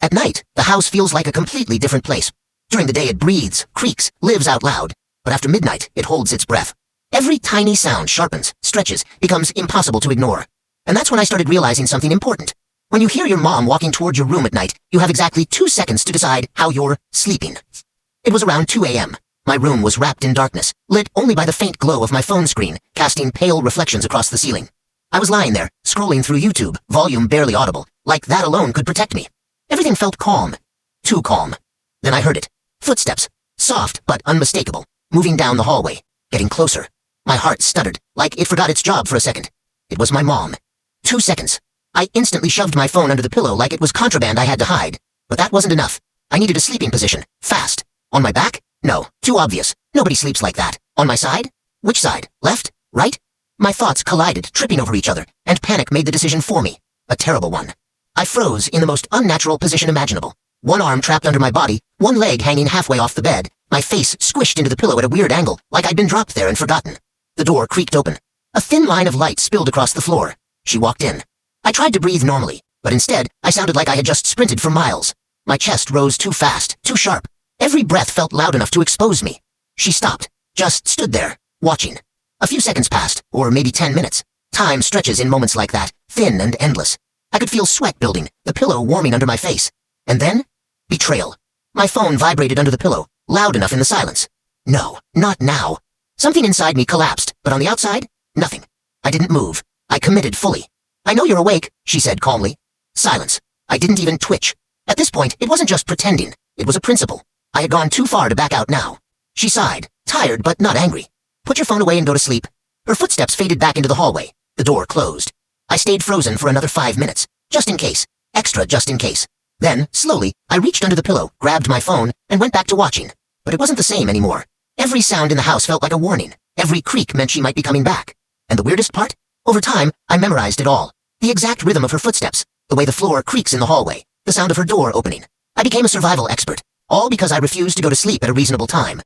At night, the house feels like a completely different place. During the day it breathes, creaks, lives out loud. But after midnight, it holds its breath. Every tiny sound sharpens, stretches, becomes impossible to ignore. And that's when I started realizing something important. When you hear your mom walking toward your room at night, you have exactly 2 seconds to decide how you're sleeping. It was around 2 a.m. My room was wrapped in darkness, lit only by the faint glow of my phone screen, casting pale reflections across the ceiling. I was lying there, scrolling through YouTube, volume barely audible, like that alone could protect me. Everything felt calm. Too calm. Then I heard it. Footsteps. Soft, but unmistakable. Moving down the hallway. Getting closer. My heart stuttered, like it forgot its job for a second. It was my mom. 2 seconds. I instantly shoved my phone under the pillow like it was contraband I had to hide. But that wasn't enough. I needed a sleeping position. Fast. On my back? No. Too obvious. Nobody sleeps like that. On my side? Which side? Left? Right? My thoughts collided, tripping over each other, and panic made the decision for me. A terrible one. I froze in the most unnatural position imaginable. One arm trapped under my body, one leg hanging halfway off the bed, my face squished into the pillow at a weird angle, like I'd been dropped there and forgotten. The door creaked open. A thin line of light spilled across the floor. She walked in. I tried to breathe normally, but instead, I sounded like I had just sprinted for miles. My chest rose too fast, too sharp. Every breath felt loud enough to expose me. She stopped, just stood there, watching. A few seconds passed, or maybe 10 minutes. Time stretches in moments like that, thin and endless. I could feel sweat building, the pillow warming under my face. And then? Betrayal. My phone vibrated under the pillow, loud enough in the silence. No, not now. Something inside me collapsed, but on the outside, nothing. I didn't move. I committed fully. I know you're awake, she said calmly. Silence. I didn't even twitch. At this point, it wasn't just pretending. It was a principle. I had gone too far to back out now. She sighed, tired but not angry. Put your phone away and go to sleep. Her footsteps faded back into the hallway. The door closed. I stayed frozen for another 5 minutes, just in case. Extra just in case. Then, slowly, I reached under the pillow, grabbed my phone, and went back to watching. But it wasn't the same anymore. Every sound in the house felt like a warning. Every creak meant she might be coming back. And the weirdest part? Over time, I memorized it all. The exact rhythm of her footsteps, the way the floor creaks in the hallway, the sound of her door opening. I became a survival expert, all because I refused to go to sleep at a reasonable time.